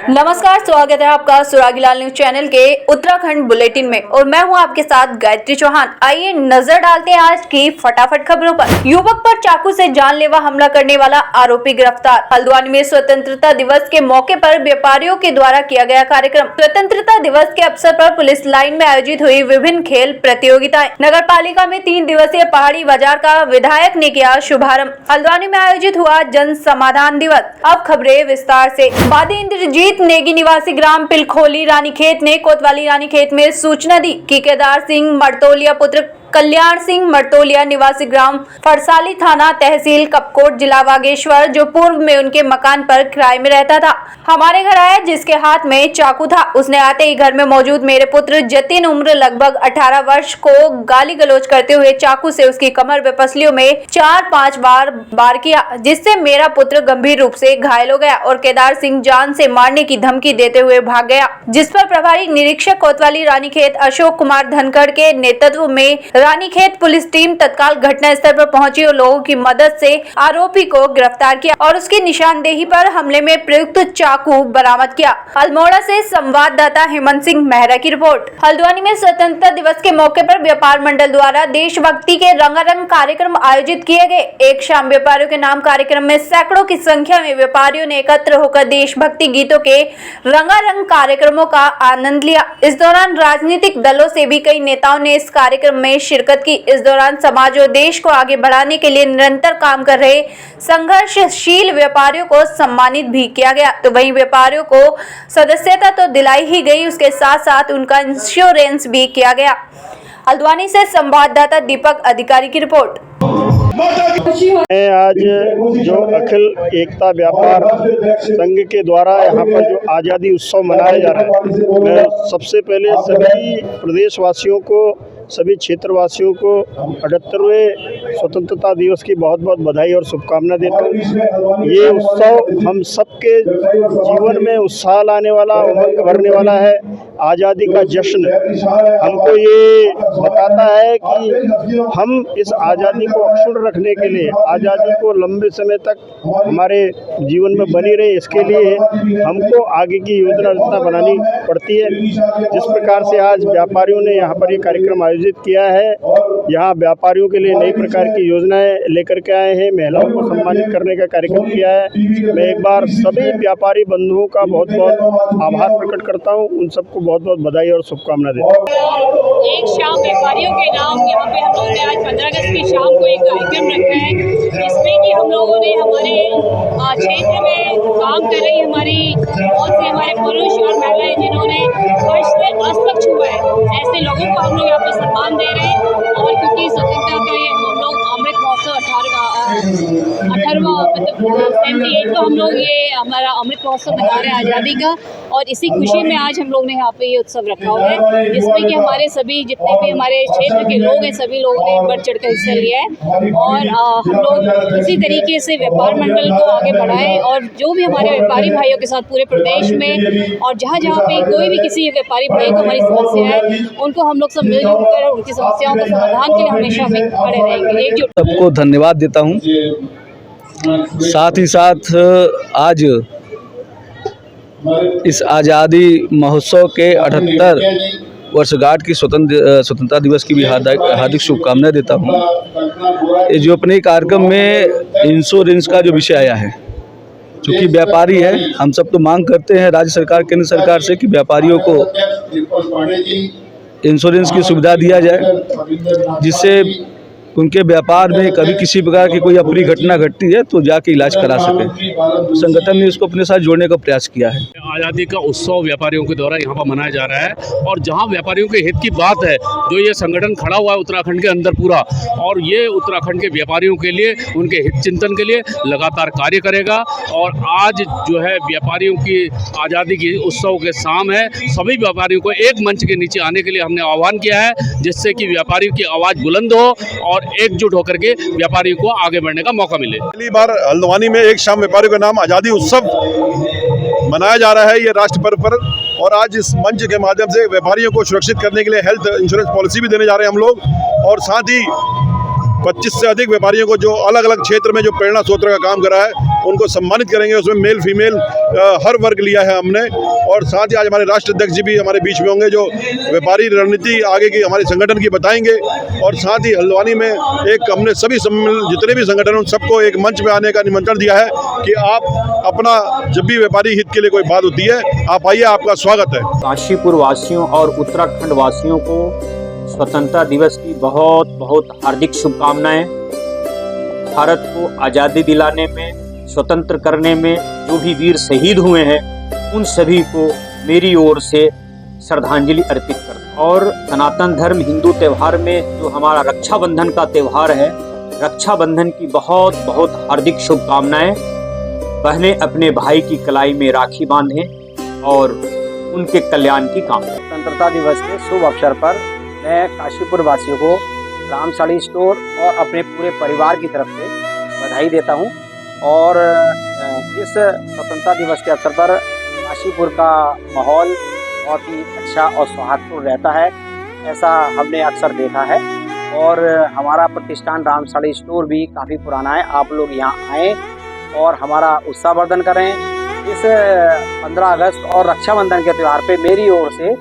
नमस्कार, स्वागत है आपका सुरागीलाल न्यूज चैनल के उत्तराखंड बुलेटिन में और मैं हूं आपके साथ गायत्री चौहान। आइए नजर डालते हैं आज की फटाफट खबरों पर। युवक पर चाकू से जानलेवा हमला करने वाला आरोपी गिरफ्तार। हल्द्वानी में स्वतंत्रता दिवस के मौके पर व्यापारियों के द्वारा किया गया कार्यक्रम। स्वतंत्रता दिवस के अवसर पर पुलिस लाइन में आयोजित हुई विभिन्न खेल प्रतियोगिताएं। नगर पालिका में 3 दिवसीय पहाड़ी बाजार का विधायक ने किया शुभारंभ। हल्द्वानी में आयोजित हुआ जन समाधान दिवस। अब खबरें विस्तार से। वादी इंद्रजीत नेगी निवासी ग्राम पिलखोली रानीखेत ने कोतवाली रानीखेत में सूचना दी कि केदार सिंह मर्तोलिया पुत्र कल्याण सिंह मर्तोलिया निवासी ग्राम फरसाली थाना तहसील कपकोट जिला बागेश्वर, जो पूर्व में उनके मकान पर किराए में रहता था, हमारे घर आया जिसके हाथ में चाकू था। उसने आते ही घर में मौजूद मेरे पुत्र जतिन उम्र लगभग 18 वर्ष को गाली गलौज करते हुए चाकू से उसकी कमर व पसलियों में 4-5 बार वार किया, जिससे मेरा पुत्र गंभीर रूप से घायल हो गया और केदार सिंह जान से मारने की धमकी देते हुए भाग गया। जिस पर प्रभारी निरीक्षक कोतवाली रानीखेत अशोक कुमार धनखड़ के नेतृत्व में रानीखेत पुलिस टीम तत्काल घटना स्थल पर पहुंची और लोगों की मदद से आरोपी को गिरफ्तार किया और उसकी निशानदेही पर हमले में प्रयुक्त चाकू बरामद किया। अल्मोड़ा से संवाददाता हेमंत सिंह मेहरा की रिपोर्ट। हल्द्वानी में स्वतंत्रता दिवस के मौके पर व्यापार मंडल द्वारा देशभक्ति के रंगारंग कार्यक्रम आयोजित किए गए। एक शाम व्यापारियों के नाम कार्यक्रम में सैकड़ों की संख्या में व्यापारियों ने एकत्र होकर देशभक्ति गीतों के रंगारंग कार्यक्रमों का आनंद लिया। इस दौरान राजनीतिक दलों से भी कई नेताओं ने इस कार्यक्रम में शिरकत की। इस दौरान समाज और देश को आगे बढ़ाने के लिए निरंतर काम कर रहे संघर्षशील व्यापारियों को सम्मानित भी किया गया। तो वहीं व्यापारियों को सदस्यता तो दिलाई ही गई, उसके साथ साथ उनका इंश्योरेंस भी किया गया। हल्द्वानी से संवाददाता दीपक अधिकारी की रिपोर्ट। आज जो अखिल एकता व्यापार संघ के द्वारा यहाँ पर जो आज़ादी उत्सव मनाया जा रहा है, मैं सबसे पहले सभी प्रदेशवासियों को, सभी क्षेत्रवासियों को 78वें स्वतंत्रता दिवस की बहुत बहुत बधाई और शुभकामना देता हूँ। ये उत्सव हम सबके जीवन में उत्साह लाने वाला, उमंग भरने वाला है। आज़ादी का जश्न हमको ये बताता है कि हम इस आज़ादी को अक्षुण्ण रखने के लिए, आज़ादी को लंबे समय तक हमारे जीवन में बनी रहे, इसके लिए हमको आगे की योजना रचना बनानी पड़ती है। जिस प्रकार से आज व्यापारियों ने यहाँ पर ये कार्यक्रम आयोजित किया है, यहाँ व्यापारियों के लिए नई प्रकार की योजनाएं लेकर के आए हैं, महिलाओं को सम्मानित करने का कार्यक्रम किया है। मैं एक बार सभी व्यापारी बंधुओं का बहुत बहुत आभार प्रकट करता हूँ, उन सबको बहुत बहुत बधाई और शुभकामना देता हूँ। एक शाम व्यापारियों के नाम यहाँ पे हम लोगों ने आज 15 अगस्त की शाम को एक कार्यक्रम रखा है, जिसमें कि हम लोगों ने हमारे क्षेत्र में काम कर रही बहुत से हमारे पुरुष और महिलाएं जिन्होंने फर्श से अस्त तक छुआ है, ऐसे लोगों को हम लोग यहाँ पे सम्मान दे रहे हैं। और क्योंकि स्वतंत्रता का ये हम लोग अमृत महोत्सव 18वां मतलब 78 को हम लोग ये हमारा अमृत महोत्सव मना रहे हैं आज़ादी का, और इसी खुशी में आज हम लोग ने यहाँ पे ये उत्सव रखा हुआ है, जिसमें कि हमारे सभी जितने भी हमारे क्षेत्र के लोग हैं, सभी लोगों ने बढ़ चढ़ कर हिस्सा लिया है। और हम लोग इसी तरीके से व्यापार मंडल को आगे बढ़ाएं और जो भी हमारे व्यापारी भाइयों के साथ पूरे प्रदेश में और जहाँ जहाँ पे कोई भी किसी व्यापारी भाई को हमारी समस्या है, उनको हम लोग सब मिलजुल कर उनकी समस्याओं का समाधान के लिए हमेशा हम खड़े रहेंगे एकजुट। सबको धन्यवाद देता हूँ। साथ ही साथ आज इस आज़ादी महोत्सव के 78 वर्षगांठ की स्वतंत्रता दिवस की भी हार्दिक शुभकामनाएं देता हूँ। ये जो अपने कार्यक्रम में इंश्योरेंस का जो विषय आया है, चूँकि व्यापारी है, हम सब तो मांग करते हैं राज्य सरकार, केंद्र सरकार से कि व्यापारियों को इंश्योरेंस की सुविधा दिया जाए, जिससे उनके व्यापार में कभी किसी प्रकार की कोई अप्रिय घटना घटती है तो जाके इलाज करा सके। संगठन ने इसको अपने साथ जोड़ने का प्रयास किया है। आज़ादी का उत्सव व्यापारियों के द्वारा यहाँ पर मनाया जा रहा है, और जहाँ व्यापारियों के हित की बात है, जो ये संगठन खड़ा हुआ है उत्तराखंड के अंदर पूरा, और ये उत्तराखंड के व्यापारियों के लिए, उनके हित चिंतन के लिए लगातार कार्य करेगा। और आज जो है व्यापारियों की आज़ादी की उत्सव के शाम है, सभी व्यापारियों को एक मंच के नीचे आने के लिए हमने आह्वान किया है, जिससे कि व्यापारियों की आवाज़ बुलंद हो और एकजुट होकर के व्यापारियों को आगे बढ़ने का मौका मिले। पहली बार हल्द्वानी में एक शाम व्यापारियों का नाम आज़ादी उत्सव मनाया जा रहा है, ये राष्ट्र पर्व पर। और आज इस मंच के माध्यम से व्यापारियों को सुरक्षित करने के लिए हेल्थ इंश्योरेंस पॉलिसी भी देने जा रहे हैं हम लोग, और साथ ही 25 से अधिक व्यापारियों को जो अलग अलग क्षेत्र में जो प्रेरणा सूत्र का काम करा है उनको सम्मानित करेंगे। उसमें मेल फीमेल हर वर्ग लिया है हमने। और साथ ही आज हमारे राष्ट्र अध्यक्ष जी भी हमारे बीच में होंगे जो व्यापारी रणनीति आगे की हमारे संगठन की बताएंगे। और साथ ही हल्द्वानी में एक हमने सभी जितने भी संगठन उन सबको एक मंच में आने का निमंत्रण दिया है कि आप अपना जब भी व्यापारी हित के लिए कोई बात होती है आप आइए, आपका स्वागत है। काशीपुर वासियों और उत्तराखंड वासियों को स्वतंत्रता दिवस की बहुत बहुत हार्दिक शुभकामनाएं। भारत को आज़ादी दिलाने में, स्वतंत्र करने में जो भी वीर शहीद हुए हैं उन सभी को मेरी ओर से श्रद्धांजलि अर्पित करता हूं। और सनातन धर्म हिंदू त्यौहार में जो हमारा रक्षाबंधन का त्यौहार है, रक्षाबंधन की बहुत बहुत हार्दिक शुभकामनाएं। बहनें अपने भाई की कलाई में राखी बांधें और उनके कल्याण की कामना। स्वतंत्रता दिवस के शुभ अवसर पर मैं काशीपुर वासियों को राम साड़ी स्टोर और अपने पूरे परिवार की तरफ से बधाई देता हूं। और इस स्वतंत्रता दिवस के अवसर पर काशीपुर का माहौल बहुत ही अच्छा और सौहार्दपूर्ण रहता है, ऐसा हमने अक्सर देखा है। और हमारा प्रतिष्ठान राम साड़ी स्टोर भी काफ़ी पुराना है। आप लोग यहाँ आएँ और हमारा उत्साहवर्धन करें। इस 15 अगस्त और रक्षाबंधन के त्यौहार पे मेरी ओर से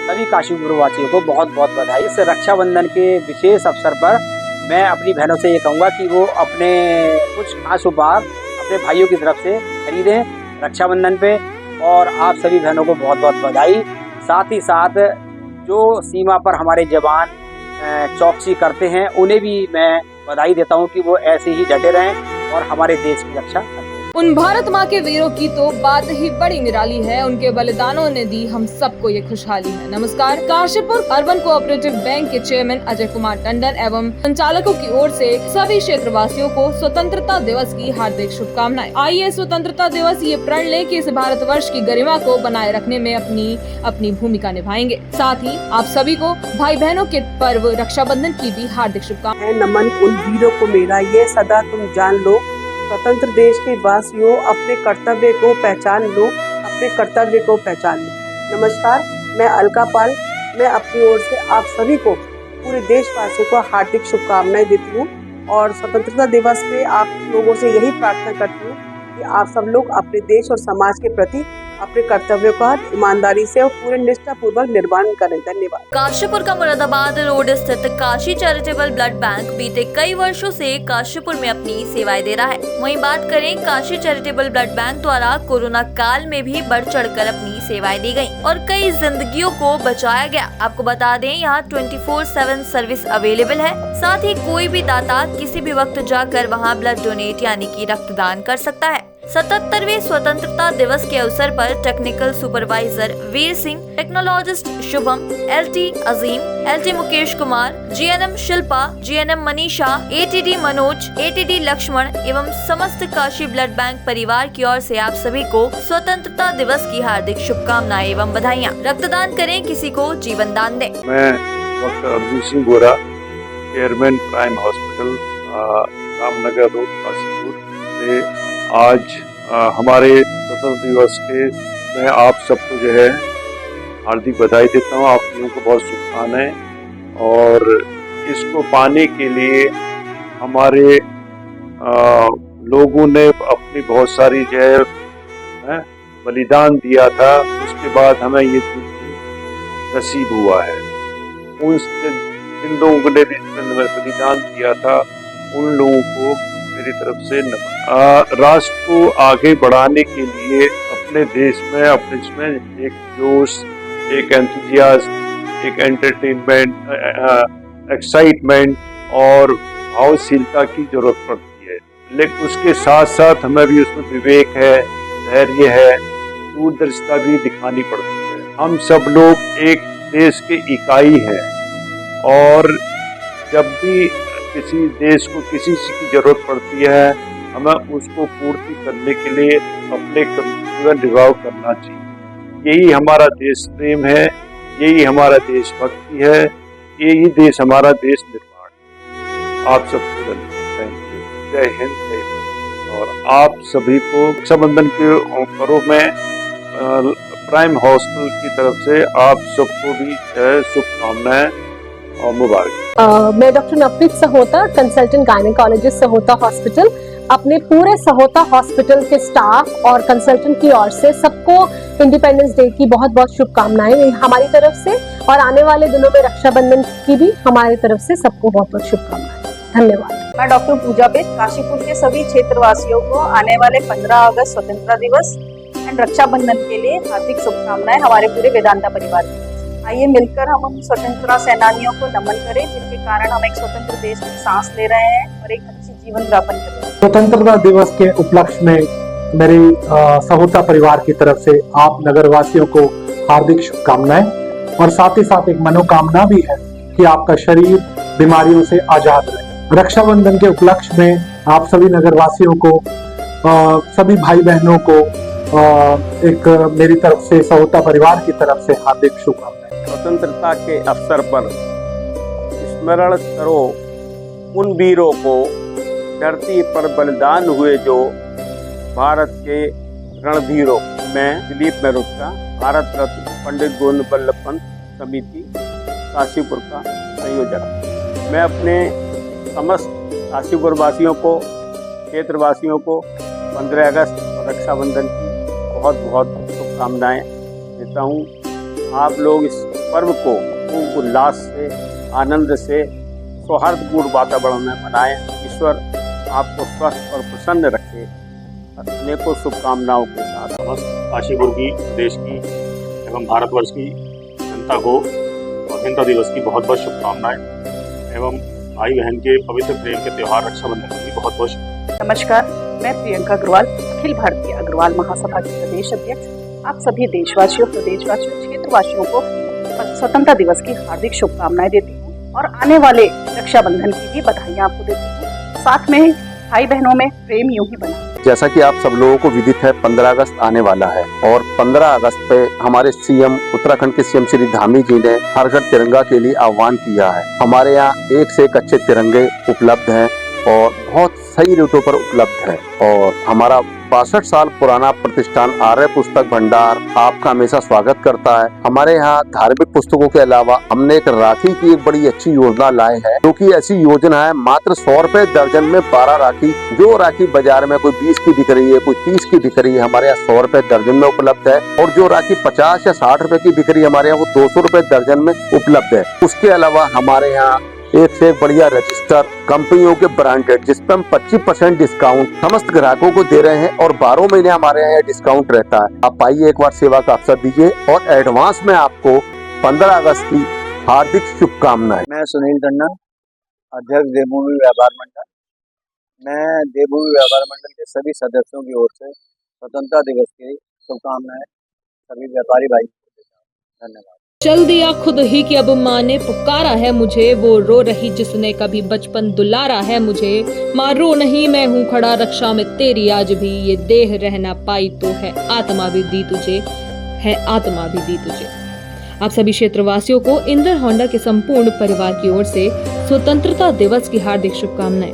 सभी काशीपुर वासियों को बहुत बहुत बधाई। इस रक्षाबंधन के विशेष अवसर पर मैं अपनी बहनों से ये कहूँगा कि वो अपने कुछ खास उपहार अपने भाइयों की तरफ से खरीदें रक्षाबंधन पे। और आप सभी बहनों को बहुत बहुत बधाई। साथ ही साथ जो सीमा पर हमारे जवान चौकसी करते हैं उन्हें भी मैं बधाई देता हूं कि वो ऐसे ही डटे रहें और हमारे देश की रक्षा करें। उन भारत माँ के वीरों की तो बात ही बड़ी निराली है। उनके बलिदानों ने दी हम सबको ये खुशहाली है। नमस्कार। काशीपुर अर्बन कोऑपरेटिव बैंक के चेयरमैन अजय कुमार टंडन एवं संचालकों की ओर से सभी क्षेत्रवासियों को स्वतंत्रता दिवस की हार्दिक शुभकामनाएं। आइए स्वतंत्रता दिवस ये प्रण ले कि इस भारतवर्ष की गरिमा को बनाए रखने में अपनी भूमिका निभाएंगे। साथ ही आप सभी को भाई बहनों के पर्व रक्षाबंधन की भी हार्दिक शुभकामनाएं। नमन उन वीरों को मेरा, ये सदा तुम जान लो। स्वतंत्र देश के वासियों, अपने कर्तव्य को पहचान लो, अपने कर्तव्य को पहचान लो। नमस्कार, मैं अलका पाल। मैं अपनी ओर से आप सभी को, पूरे देशवासियों को हार्दिक शुभकामनाएं देती हूँ। और स्वतंत्रता दिवस पे आप लोगों से यही प्रार्थना करती हूँ कि आप सब लोग अपने देश और समाज के प्रति अपने कर्तव्यों का ईमानदारी से और पूरे निष्ठापूर्वक निर्वहन करें। धन्यवाद। काशीपुर का मुरादाबाद रोड स्थित काशी चैरिटेबल ब्लड बैंक बीते कई वर्षों से काशीपुर में अपनी सेवाएं दे रहा है। वहीं बात करें काशी चैरिटेबल ब्लड बैंक द्वारा कोरोना काल में भी बढ़ चढ़कर अपनी सेवाएं दी गयी और कई जिंदगियों को बचाया गया। आपको बता दें यहाँ 24/7 सर्विस अवेलेबल है। साथ ही कोई भी दाता किसी भी वक्त जाकर वहाँ ब्लड डोनेट यानी कि रक्तदान कर सकता है। 77वें स्वतंत्रता दिवस के अवसर पर technical supervisor Veer Singh, technologist Shubham, LT Azeem, LT Mukesh Kumar, GNM Shilpa, GNM Manisha, ATD Manoj, ATD Laxman एवं समस्त काशी ब्लड बैंक परिवार की ओर से आप सभी को स्वतंत्रता दिवस की हार्दिक शुभकामनाएं एवं बधाइयाँ। रक्तदान करें, किसी को जीवन दान दें। मैं डॉक्टर अब्दुल सिंह गोरा, chairman prime hospital Ramnagar road Kashipur से आज हमारे स्वतंत्रता दिवस के मैं आप सबको जो है हार्दिक बधाई देता हूँ। आप लोगों को बहुत शुभकामनाएं। और इसको पाने के लिए हमारे लोगों ने अपनी बहुत सारी जो है बलिदान दिया था, उसके बाद हमें ये नसीब हुआ है। उन जिन लोगों ने बलिदान दिया था उन लोगों को मेरी तरफ से नमन। राष्ट्र को आगे बढ़ाने के लिए अपने देश में एक जोश, एक एंथुजियाज्म, एक एंटरटेनमेंट, एक्साइटमेंट और भावशीलता की जरूरत पड़ती है। लेकिन उसके साथ साथ हमें भी उसमें विवेक है, धैर्य है, दूरदर्शिता भी दिखानी पड़ती है। हम सब लोग एक देश के इकाई हैं और जब भी किसी देश को किसी चीज़ की जरूरत पड़ती है हमें उसको पूर्ति करने के लिए अपने कर्तव्य का निर्वाह करना चाहिए। यही हमारा देश प्रेम है, यही हमारा देशभक्ति है, यही देश हमारा देश निर्माण। आप सबको थैंक यू। जय हिंद, जय भारत। और आप सभी को रक्षाबंधन के पर्व में प्राइम हॉस्पिटल की तरफ से आप सबको भी शुभकामनाएं और मुबारक। मैं doctor Navpreet Sahota, consultant gynaecologist Sahota hospital, अपने पूरे सहोता हॉस्पिटल के स्टाफ और कंसल्टेंट की ओर से सबको इंडिपेंडेंस डे की बहुत बहुत शुभकामनाएं हमारी तरफ से, और आने वाले दिनों में रक्षाबंधन की भी हमारी तरफ से सबको बहुत बहुत शुभकामनाएं। धन्यवाद। मैं डॉक्टर पूजा बेस, काशीपुर के सभी क्षेत्रवासियों को आने वाले 15 अगस्त स्वतंत्रता दिवस एंड रक्षाबंधन के लिए हार्दिक शुभकामनाएं हमारे पूरे वेदांता परिवार की। आइए मिलकर हम उन स्वतंत्रता सेनानियों को नमन करें जिनके कारण हम एक स्वतंत्र देश में सांस ले रहे हैं और एक अच्छी जीवन यापन कर रहे हैं। स्वतंत्रता दिवस के उपलक्ष्य में मेरी सहोता परिवार की तरफ से आप नगरवासियों को हार्दिक शुभकामनाएं, और साथ ही साथ एक मनोकामना भी है कि आपका शरीर बीमारियों से आजाद रहे। रक्षाबंधन के उपलक्ष्य में आप सभी नगरवासियों को, सभी भाई बहनों को एक मेरी तरफ से, सहोता परिवार की तरफ से हार्दिक शुभकामनाएं। स्वतंत्रता के अवसर पर स्मरण करो उन वीरों को, धरती पर बलिदान हुए जो भारत के रणधीरों। मैं दिलीप मेहरोत्रा, भारत रत्न पंडित गोविंद बल्लभ पंत समिति काशीपुर का संयोजक। मैं अपने समस्त काशीपुर वासियों को, क्षेत्रवासियों को 15 अगस्त और रक्षाबंधन की बहुत बहुत शुभकामनाएं देता हूँ। आप लोग इस पर्व को खूब उल्लास से, आनंद से, सौहार्दपूर्ण वातावरण में मनाएं। ईश्वर आपको स्वस्थ और प्रसन्न रखे। अनेकों शुभकामनाओं के साथ समस्त काशीपुर की, प्रदेश की एवं भारतवर्ष की जनता को स्वतंत्रता दिवस की बहुत बहुत शुभकामनाएं एवं भाई बहन के पवित्र प्रेम के त्यौहार रक्षाबंधन की बहुत बहुत शुभकामनाएं। नमस्कार, मैं प्रियंका अग्रवाल, अखिल भारतीय अग्रवाल महासभा की प्रदेश अध्यक्ष। आप सभी देशवासियों, प्रदेशवासियों, क्षेत्रवासियों को स्वतंत्रता दिवस की हार्दिक शुभकामनाएं देती हूँ और आने वाले रक्षाबंधन की भी बधाइयाँ आपको देती हूँ। साथ में भाई बहनों में प्रेम यूं ही बना। जैसा कि आप सब लोगों को विदित है, 15 अगस्त आने वाला है और 15 अगस्त पे हमारे सीएम, उत्तराखंड के सीएम श्री धामी जी ने हर घर तिरंगा के लिए आह्वान किया है। हमारे यहाँ एक से एक अच्छे तिरंगे उपलब्ध हैं और बहुत सही रेटों पर उपलब्ध है। और हमारा 62 साल पुराना प्रतिष्ठान आर्य पुस्तक भंडार आपका हमेशा स्वागत करता है। हमारे यहाँ धार्मिक पुस्तकों के अलावा हमने एक राखी की एक बड़ी अच्छी योजना लाए है, जो कि ऐसी योजना है मात्र 100 रुपए दर्जन में 12 राखी। जो राखी बाजार में कोई 20 की बिक रही है, कोई 30 की बिक रही है, हमारे यहाँ 100 रुपए दर्जन में उपलब्ध है। और जो राखी 50 या 60 रुपए की बिक रही है, हमारे यहाँ वो 200 रुपए दर्जन में उपलब्ध है। उसके अलावा हमारे यहाँ एक से एक बढ़िया रजिस्टर कंपनियों के ब्रांडेड, जिसपे हम 25% डिस्काउंट समस्त ग्राहकों को दे रहे हैं और 12 महीने हमारे यहाँ डिस्काउंट रहता है। आप आइए, एक बार सेवा का अवसर दीजिए और एडवांस में आपको 15 अगस्त की हार्दिक शुभकामनाएं। मैं सुनील टंडन, अध्यक्ष देवभूमि व्यापार मंडल। मैं देवभूमि व्यापार मंडल के सभी सदस्यों की ओर से स्वतंत्रता दिवस की शुभकामनाएं सभी व्यापारी भाई को देता हूं। धन्यवाद। चल दिया खुद ही कि अब माँ ने पुकारा है मुझे, वो रो रही जिसने कभी बचपन दुलारा है मुझे। माँ रो नहीं, मैं हूँ खड़ा रक्षा में तेरी, आज भी ये देह रहना पाई तो है आत्मा भी दी तुझे, है आत्मा भी दी तुझे। आप सभी क्षेत्रवासियों को इंदर होंडा के संपूर्ण परिवार की ओर से स्वतंत्रता दिवस की हार्दिक शुभकामनाएं।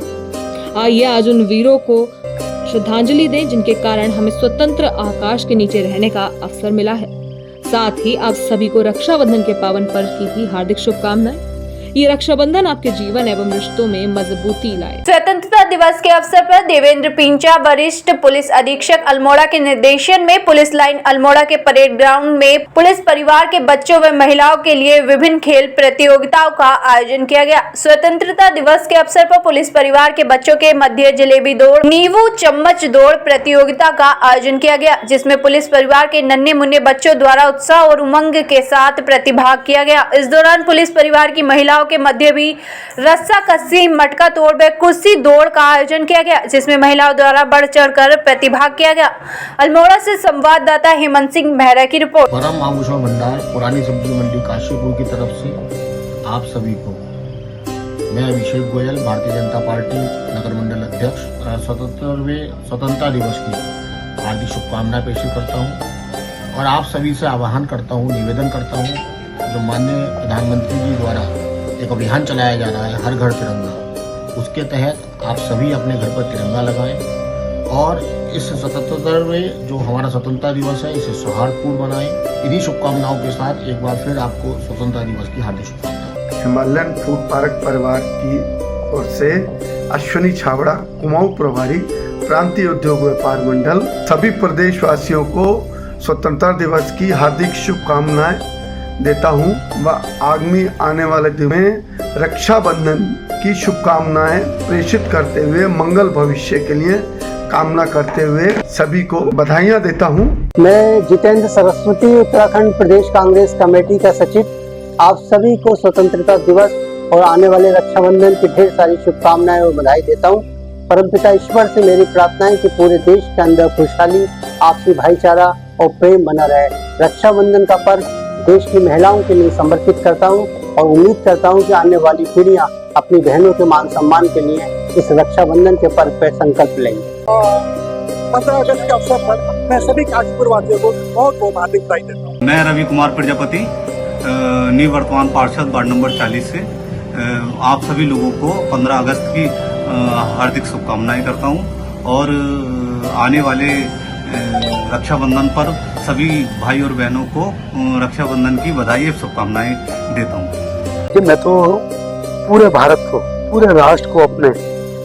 आइए आज उन वीरों को श्रद्धांजलि दें जिनके कारण हमें स्वतंत्र आकाश के नीचे रहने का अवसर मिला है। साथ ही आप सभी को रक्षाबंधन के पावन पर्व की भी हार्दिक शुभकामनाएं। ये रक्षाबंधन आपके जीवन एवं रिश्तों में मजबूती लाए। स्वतंत्रता दिवस के अवसर पर देवेंद्र पिंचा, वरिष्ठ पुलिस अधीक्षक अल्मोड़ा के निर्देशन में पुलिस लाइन अल्मोड़ा के परेड ग्राउंड में पुलिस परिवार के बच्चों व महिलाओं के लिए विभिन्न खेल प्रतियोगिताओं का आयोजन किया गया। स्वतंत्रता दिवस के अवसर पर पुलिस परिवार के बच्चों के मध्य जलेबी दौड़, नींबू चम्मच दौड़ प्रतियोगिता का आयोजन किया गया, जिसमें पुलिस परिवार के नन्हे मुन्ने बच्चों द्वारा उत्साह और उमंग के साथ प्रतिभाग किया गया। इस दौरान पुलिस परिवार की महिलाओं के मध्य भी रस्सा कस्सी, मटका तोड़ व कुर्सी दौड़ का आयोजन किया गया, जिसमें महिलाओं द्वारा बढ़ चढ़कर प्रतिभाग किया गया। अल्मोड़ा से संवाददाता हेमंत सिंह मेहरा की रिपोर्ट। परम आभूषण भंडार, पुरानी सब्जी मंडी काशीपुर की तरफ से आप सभी को मैं अभिषेक गोयल, भारतीय जनता पार्टी नगर मंडल अध्यक्ष, 77वें स्वतंत्रता दिवस की हार्दिक शुभकामनाएं पेश करता हूं और आप सभी से आह्वान करता हूं, निवेदन करता हूं, जो माननीय प्रधानमंत्री जी द्वारा एक अभियान चलाया जा रहा है हर घर तिरंगा, उसके तहत आप सभी अपने घर पर तिरंगा लगाएं और इस 77वें जो हमारा स्वतंत्रता दिवस है इसे सौहार्दपूर्ण बनाएं। इन्हीं शुभकामनाओं के साथ एक बार फिर आपको स्वतंत्रता दिवस की हार्दिक शुभकामनाएं। हिमालयन फूड पार्क परिवार की ओर से अश्विनी छाबड़ा, कुमाऊं प्रभारी, प्रांतीय उद्योग व्यापार मंडल, सभी प्रदेशवासियों को स्वतंत्रता दिवस की हार्दिक शुभकामनाएं देता हूं व आगामी आने वाले दिन में रक्षाबंधन की शुभकामनाएं प्रेषित करते हुए मंगल भविष्य के लिए कामना करते हुए सभी को बधाइयां देता हूं। मैं जितेंद्र सरस्वती, उत्तराखंड प्रदेश कांग्रेस कमेटी का सचिव, आप सभी को स्वतंत्रता दिवस और आने वाले रक्षाबंधन की ढेर सारी शुभकामनाएं और बधाई देता हूं। परमपिता ईश्वर से मेरी प्रार्थना है कि पूरे देश के अंदर खुशहाली, आपसी भाईचारा और प्रेम बना रहे। रक्षाबंधन का पर्व देश की महिलाओं के लिए समर्पित करता हूं और उम्मीद करता हूं कि आने वाली पीढ़ियां अपनी बहनों के मान सम्मान के लिए इस रक्षाबंधन के पर्व पर संकल्प लेंगे। 15 अगस्त के अवसर पर मैं सभी काशीपुर वासियों को बहुत बहुत हार्दिक बधाई देता हूँ। मैं रवि कुमार प्रजापति, निवर्तमान पार्षद वार्ड नंबर 40 से आप सभी लोगों को 15 अगस्त की हार्दिक शुभकामनाएं करता हूं और आने वाले रक्षाबंधन पर सभी भाई और बहनों को रक्षाबंधन की बधाई और शुभकामनाएं देता हूं। मैं तो पूरे भारत को, पूरे राष्ट्र को अपने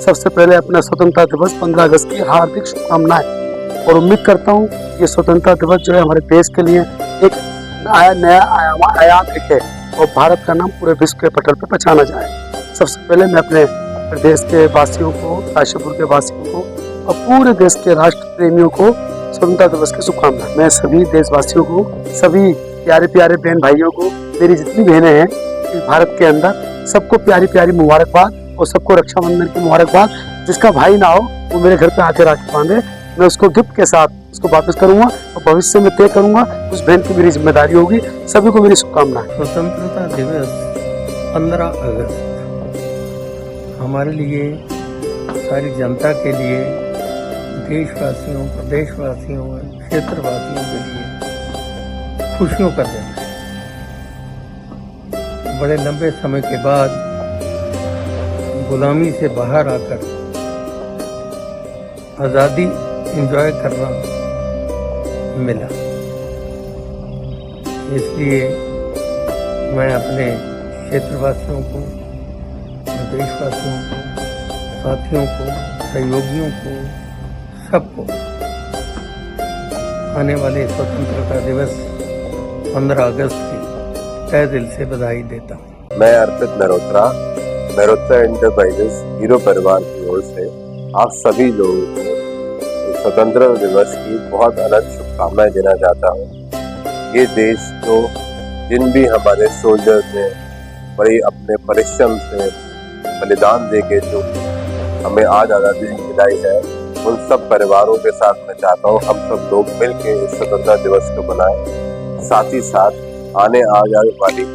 सबसे पहले अपना स्वतंत्रता दिवस 15 अगस्त की हार्दिक शुभकामनाएं और उम्मीद करता हूं ये स्वतंत्रता दिवस जो है हमारे देश के लिए एक नया आयाम लिखे और भारत का नाम पूरे विश्व के पटल पर पहचाना जाए। सबसे पहले मैं अपने प्रदेश के वासियों को, काशीपुर के वासियों को और पूरे देश के राष्ट्र प्रेमियों को स्वतंत्रता दिवस की शुभकामनाएं। मैं सभी देशवासियों को, सभी प्यारे प्यारे बहन भाइयों को, मेरी जितनी बहनें हैं इस भारत के अंदर, सबको प्यारी प्यारी मुबारकबाद और सबको रक्षाबंधन की मुबारकबाद। जिसका भाई ना हो वो मेरे घर पे आके राखी बांधे, मैं उसको गिफ्ट के साथ उसको वापस करूंगा और भविष्य में तय करूंगा उस बहन की मेरी जिम्मेदारी होगी। सभी को मेरी शुभकामनाएं। स्वतंत्रता दिवस 15 अगस्त हमारे लिए, सारी जनता के लिए, देशवासियों, प्रदेशवासियों, क्षेत्रवासियों के लिए खुशियों का दिन है। बड़े लंबे समय के बाद गुलामी से बाहर आकर आज़ादी एंजॉय करना मिला। इसलिए मैं अपने क्षेत्रवासियों को, देशवासियों को, साथियों को, सहयोगियों को, सबको आने वाले स्वतंत्रता दिवस 15 अगस्त की तहे दिल से बधाई देता हूँ। मैं अर्पित मेहरोत्रा एंटरप्राइजेस हीरो परिवार की ओर से आप सभी लोगों को स्वतंत्रता दिवस की बहुत अलग शुभकामनाएं देना चाहता हूँ। ये देश जो जिन भी हमारे सोल्जर्स ने बड़ी अपने परिश्रम से बलिदान देके जो हमें आज आज़ादी दिलाई है, उन सब परिवारों के साथ मैं चाहता हूँ हम सब लोग मिलकर इस स्वतंत्रता दिवस को मनाएं। साथ ही साथ आने वाली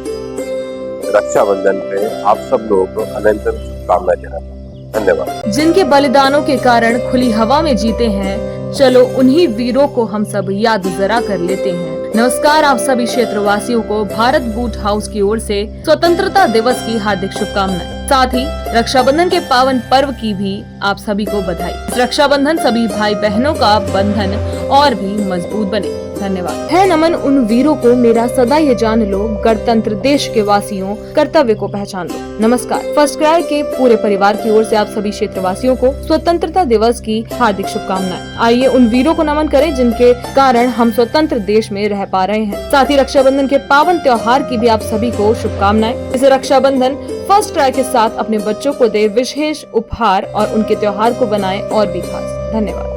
रक्षाबंधन पे आप सब लोगों को अनंत शुभकामनाएं देना चाहता हूँ। धन्यवाद। जिनके बलिदानों के कारण खुली हवा में जीते हैं, चलो उन्हीं वीरों को हम सब याद जरा कर लेते हैं। नमस्कार, आप सभी क्षेत्रवासियों को भारत बूट हाउस की ओर से स्वतंत्रता दिवस की हार्दिक शुभकामनाएं, साथ ही रक्षाबंधन के पावन पर्व की भी आप सभी को बधाई। रक्षाबंधन सभी भाई बहनों का बंधन और भी मजबूत बने। धन्यवाद। है नमन उन वीरों को मेरा, सदा ये जान लो, गणतंत्र देश के वासियों, कर्तव्य को पहचान लो। नमस्कार, फर्स्ट क्राई के पूरे परिवार की ओर से आप सभी क्षेत्रवासियों को स्वतंत्रता दिवस की हार्दिक शुभकामनाएं। आइए उन वीरों को नमन करें जिनके कारण हम स्वतंत्र देश में रह पा रहे हैं। साथ ही रक्षाबंधन के पावन त्योहार की भी आप सभी को शुभकामनाएं। इस रक्षाबंधन फर्स्ट क्राई के साथ अपने बच्चों को दे विशेष उपहार और उनके त्योहार को बनाए और भी खास। धन्यवाद।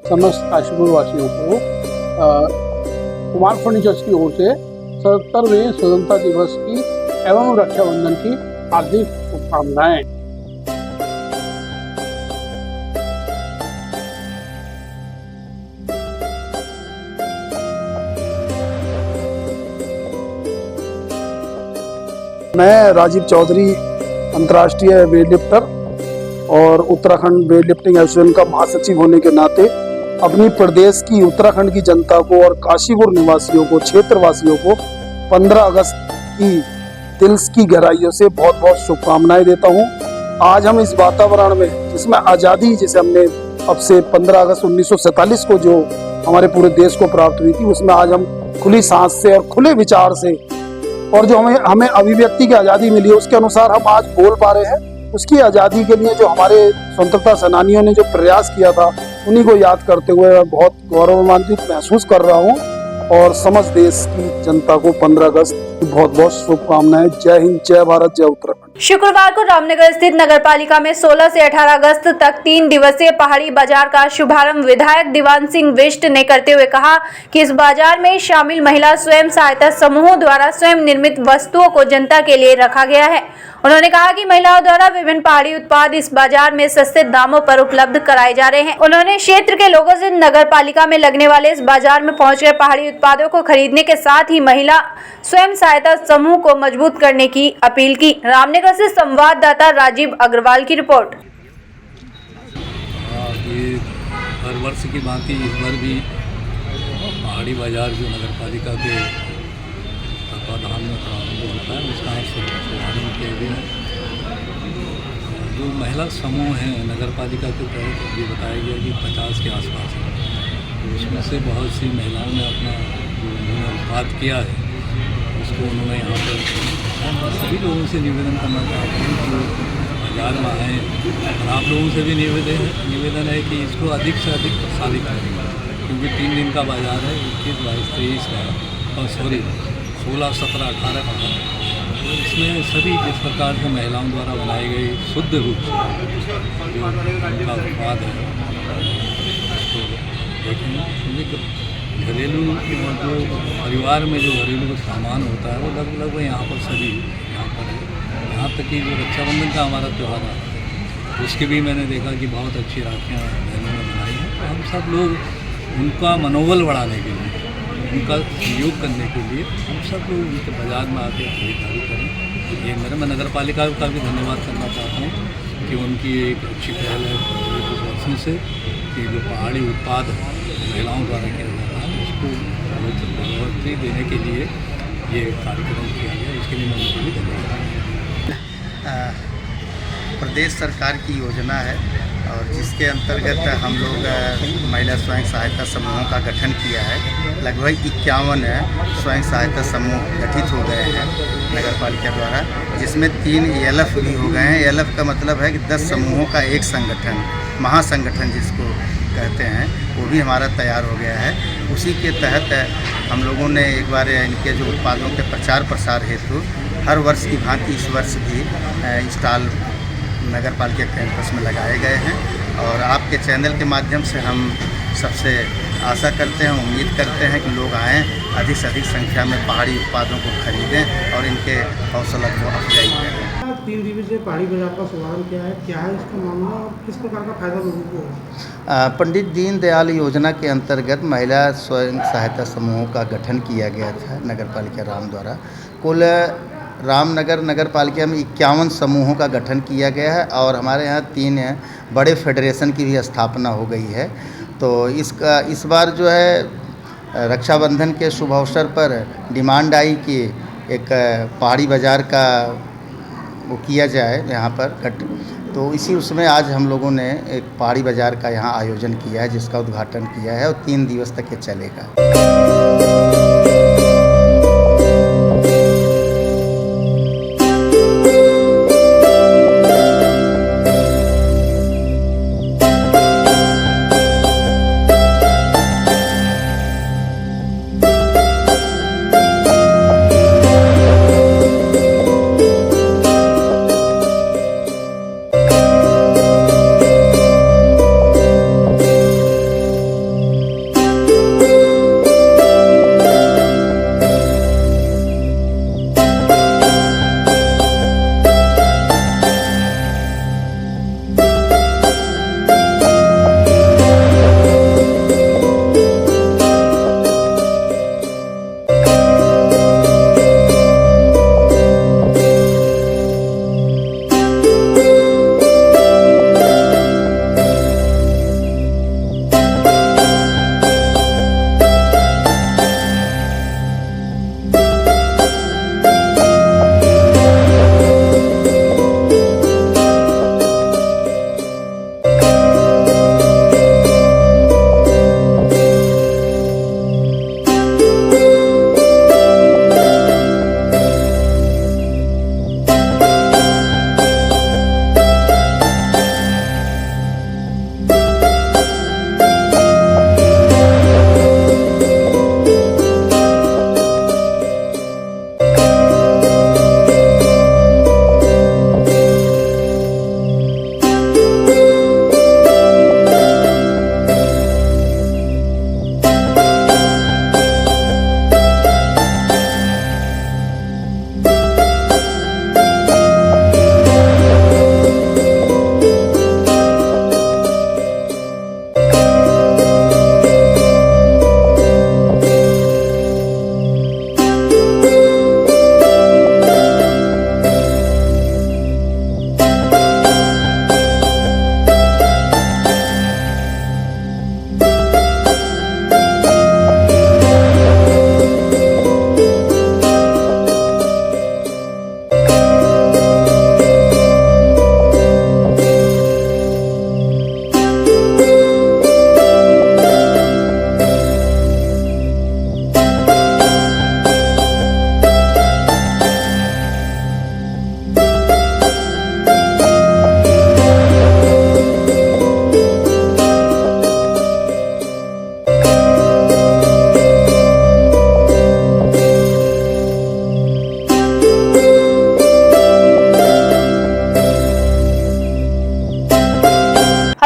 समस्त काशीपुर वासियों को कुमार फर्नीचर्स की ओर से 77वें स्वतंत्रता दिवस की एवं रक्षाबंधन की हार्दिक शुभकामनाएं। मैं राजीव चौधरी, अंतर्राष्ट्रीय वेट लिफ्टर और उत्तराखंड वेट लिफ्टिंग एसोसिएशन का महासचिव होने के नाते अपनी प्रदेश की उत्तराखंड की जनता को और काशीपुर निवासियों को, क्षेत्रवासियों को 15 अगस्त की दिल की गहराइयों से बहुत बहुत शुभकामनाएं देता हूं। आज हम इस वातावरण में, जिसमें आज़ादी जैसे हमने अब से 15 अगस्त 1947 को जो हमारे पूरे देश को प्राप्त हुई थी, उसमें आज हम खुली सांस से और खुले विचार से, और जो हमें अभिव्यक्ति की आज़ादी मिली है उसके अनुसार हम आज बोल पा रहे हैं। उसकी आज़ादी के लिए जो हमारे स्वतंत्रता सेनानियों ने जो प्रयास किया था, उन्हीं को याद करते हुए मैं बहुत गौरवान्वित महसूस कर रहा हूँ और समस्त देश की जनता को 15 अगस्त की बहुत बहुत शुभकामनाएं। जय हिंद, जय भारत, जय उत्तराखंड। शुक्रवार को रामनगर स्थित नगरपालिका में 16 से 18 अगस्त तक 3 दिवसीय पहाड़ी बाजार का शुभारंभ विधायक दीवान सिंह बिष्ट ने करते हुए कहा कि इस बाजार में शामिल महिला स्वयं सहायता समूहों द्वारा स्वयं निर्मित वस्तुओं को जनता के लिए रखा गया है। उन्होंने कहा कि महिलाओं द्वारा विभिन्न पहाड़ी उत्पाद इस बाजार में सस्ते दामों पर उपलब्ध कराए जा रहे हैं। उन्होंने क्षेत्र के लोगों से नगरपालिका में लगने वाले इस बाजार में पहुंचकर पहाड़ी उत्पादों को खरीदने के साथ ही महिला स्वयं सहायता समूह को मजबूत करने की अपील की। रामनगर से संवाददाता राजीव अग्रवाल की रिपोर्ट। हर वर्ष की भांति इस बार भी पहाड़ी बाजार जो नगरपालिका के तत्वाधान में प्रारंभ होता है, उसका शुभारंभ किया गया है। जो महिला समूह हैं नगरपालिका के तहत ये बताया गया कि 50 के आसपास है, तो उसमें से बहुत सी महिलाओं ने अपना जो उन्होंने उत्पाद किया है उसको उन्होंने यहाँ पर सभी लोगों से निवेदन करना चाहते हैं जो बाजार में आए, और आप लोगों से भी निवेदन है कि इसको अधिक से अधिक प्रसारित करें, क्योंकि 3 दिन का बाजार है, 21, 22, 23 का, और 16, 17, 18 का है। तो इसमें सभी जिस प्रकार से महिलाओं द्वारा बनाई गई शुद्ध रूप से जो उनका उत्पाद है उसको देखें। घरेलू जो परिवार में जो घरेलू सामान होता है वो लगभग यहाँ पर सभी यहाँ पर है। यहाँ तक कि जो रक्षाबंधन का हमारा त्यौहार आता है उसके भी मैंने देखा कि बहुत अच्छी राखियाँ बहनों ने बनाई हैं। तो हम सब लोग उनका मनोबल बढ़ाने के लिए, उनका सहयोग करने के लिए हम सब लोग उनके बाज़ार में आकर खरीदारी करें। ये मैं नगर पालिका का भी धन्यवाद करना चाहता हूँ कि उनकी एक अच्छी पहल है कुछ वर्षों से कि जो पहाड़ी उत्पाद महिलाओं द्वारा किया जाता है उसको बढ़ोतरी देने के लिए ये कार्यक्रम किया गया। इसके लिए मैं उनको भी धन्यवाद। प्रदेश सरकार की योजना है और जिसके अंतर्गत हम लोग महिला स्वयं सहायता समूहों का गठन किया है। लगभग 51 स्वयं सहायता समूह गठित हो गए हैं नगर पालिका द्वारा, जिसमें 3 ELF भी हो गए हैं। ELF का मतलब है कि 10 समूहों का एक संगठन, महासंगठन जिसको कहते हैं, वो भी हमारा तैयार हो गया है। उसी के तहत हम लोगों ने एक बार इनके जो उत्पादों के प्रचार प्रसार हेतु हर वर्ष की भांति इस वर्ष भी स्टॉल नगर पालिका कैंपस में लगाए गए हैं। और आपके चैनल के माध्यम से हम सबसे आशा करते हैं, उम्मीद करते हैं कि लोग आएँ, अधिक से अधिक संख्या में पहाड़ी उत्पादों को खरीदें और इनके हौसला को अफजाई करें। 3 दिवसीय पहाड़ी बाजार का शुभारंभ किया है, क्या है इसका मामला और किस प्रकार का फायदा लोगों को होगा? पंडित दीनदयाल योजना के अंतर्गत महिला स्वयं सहायता समूहों का गठन किया गया था नगर पालिका राम द्वारा। कुल रामनगर नगर पालिका में 51 समूहों का गठन किया गया है और हमारे यहाँ 3 बड़े फेडरेशन की भी स्थापना हो गई है। तो इस बार जो है रक्षाबंधन के शुभ अवसर पर डिमांड आई कि एक पहाड़ी बाज़ार का वो किया जाए यहाँ पर तो इसी उसमें आज हम लोगों ने एक पहाड़ी बाज़ार का यहाँ आयोजन किया है, जिसका उद्घाटन किया है और 3 दिवस तक ये चलेगा।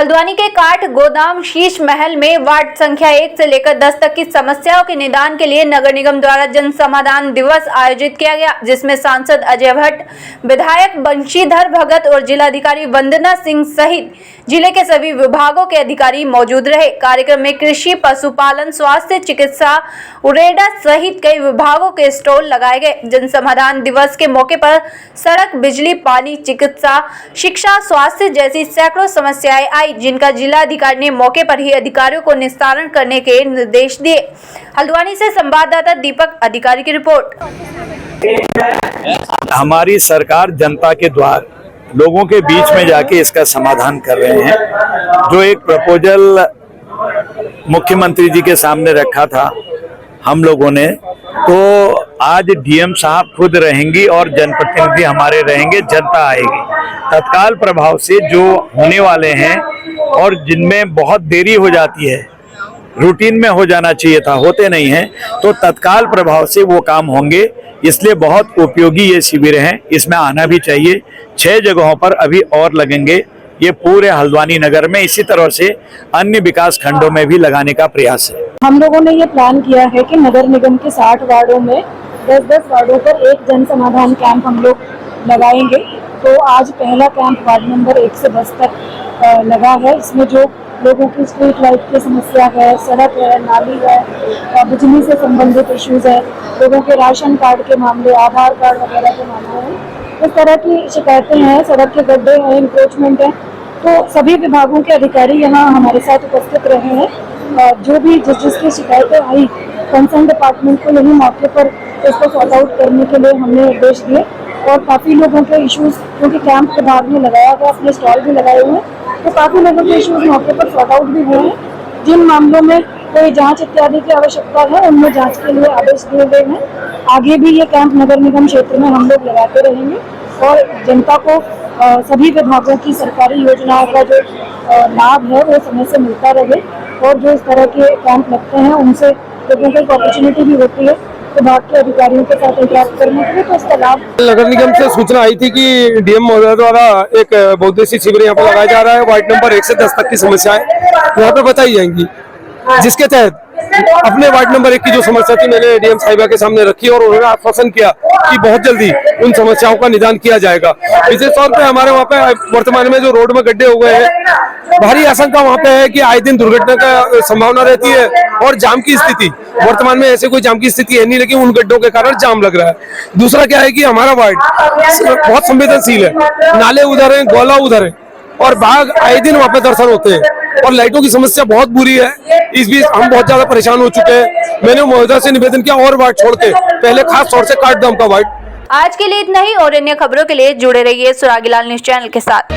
हल्द्वानी के काठ गोदाम शीश महल में वार्ड संख्या 1 से लेकर 10 तक की समस्याओं के निदान के लिए नगर निगम द्वारा जन समाधान दिवस आयोजित किया गया, जिसमें सांसद अजय भट्ट, विधायक बंशीधर भगत और जिलाधिकारी वंदना सिंह सहित जिले के सभी विभागों के अधिकारी मौजूद रहे। कार्यक्रम में कृषि, पशुपालन, स्वास्थ्य, चिकित्सा, उरेडा सहित कई विभागों के स्टॉल लगाए गए। जन समाधान दिवस के मौके पर सड़क, बिजली, पानी, चिकित्सा, शिक्षा, स्वास्थ्य जैसी सैकड़ों समस्याएं आई, जिनका जिलाधिकारी ने मौके पर ही अधिकारियों को निस्तारण करने के निर्देश दिए। हल्द्वानी से संवाददाता दीपक अधिकारी की रिपोर्ट। हमारी सरकार जनता के द्वार लोगों के बीच में जाके इसका समाधान कर रहे हैं। जो एक प्रपोजल मुख्यमंत्री जी के सामने रखा था हम लोगों ने, तो आज डीएम साहब खुद रहेंगी और जनप्रतिनिधि हमारे रहेंगे, जनता आएगी। तत्काल प्रभाव से जो होने वाले हैं और जिनमें बहुत देरी हो जाती है, रूटीन में हो जाना चाहिए था, होते नहीं हैं, तो तत्काल प्रभाव से वो काम होंगे। इसलिए बहुत उपयोगी ये शिविर हैं, इसमें आना भी चाहिए। 6 जगहों पर अभी और लगेंगे, ये पूरे हल्द्वानी नगर में, इसी तरह से अन्य विकास खंडों में भी लगाने का प्रयास है। हम लोगों ने ये प्लान किया है कि नगर निगम के 60 वार्डों में 10-10 वार्डों पर एक जन समाधान कैंप हम लोग लगाएंगे। तो आज पहला कैंप वार्ड नंबर 1 से 10 तक लगा है। इसमें जो लोगों की स्ट्रीट लाइट की समस्या है, सड़क है, नाली है, बिजली से संबंधित इश्यूज है, लोगों के राशन कार्ड के मामले, आधार कार्ड वगैरह के मामले हैं, इस तरह की शिकायतें हैं, सड़क के गड्ढे हैं, इंक्रोचमेंट है, तो सभी विभागों के अधिकारी यहाँ हमारे साथ उपस्थित रहे हैं। जो भी जिसकी शिकायतें आई, कंसर्न डिपार्टमेंट को यही मौके पर इसको सॉर्ट आउट करने के लिए हमने निर्देश दिए। और काफ़ी लोगों के इश्यूज, क्योंकि कैंप विभाग ने लगाया गया, अपने स्टॉल भी लगाए हुए हैं, तो काफ़ी लोगों के इश्यूज मौके पर सॉर्ट आउट भी हुए हैं। जिन मामलों में कोई जांच इत्यादि की आवश्यकता है, उनमें जांच के लिए आदेश दिए गए हैं। आगे भी ये कैंप नगर निगम क्षेत्र में हम लोग लगाते रहेंगे और जनता को सभी विभागों की सरकारी योजनाओं का जो लाभ है वो समय से मिलता रहे। और जो इस तरह के कैंप लगते हैं, उनसे लोगों को एक अपॉर्चुनिटी भी होती है विभाग के अधिकारियों के साथ इंटरेक्ट करने के लिए, तो इसका लाभ। नगर निगम से सूचना आई थी कि डीएम महोदय द्वारा एक बहुउद्देशीय शिविर यहाँ पर लगाया जा रहा है। वार्ड नंबर 1 से 10 तक की समस्याएं यहाँ पे बताई जाएंगी, जिसके तहत अपने वार्ड नंबर 1 की जो समस्या थी मैंने डीएम साहिबा के सामने रखी और उन्होंने आश्वासन किया कि बहुत जल्दी उन समस्याओं का निदान किया जाएगा। विशेष तौर पे हमारे वहाँ पे वर्तमान में जो रोड में गड्ढे हो गए हैं, भारी आशंका वहाँ पे है कि आए दिन दुर्घटना का संभावना रहती है। और जाम की स्थिति, वर्तमान में ऐसे कोई जाम की स्थिति है नहीं, लेकिन उन गड्ढों के कारण जाम लग रहा है। दूसरा क्या है कि हमारा वार्ड बहुत संवेदनशील है, नाले उधर है, गोला उधर है और बाघ आए दिन वहाँ पे दर्शन होते हैं और लाइटों की समस्या बहुत बुरी है। इस बीच हम बहुत ज्यादा परेशान हो चुके हैं। मैंने महोदय से निवेदन किया और वार्ड छोड़ के पहले खास तौर से काठगोदाम का वार्ड। आज के लिए इतना ही और अन्य खबरों के लिए जुड़े रहिए सुरागीलाल न्यूज चैनल के साथ।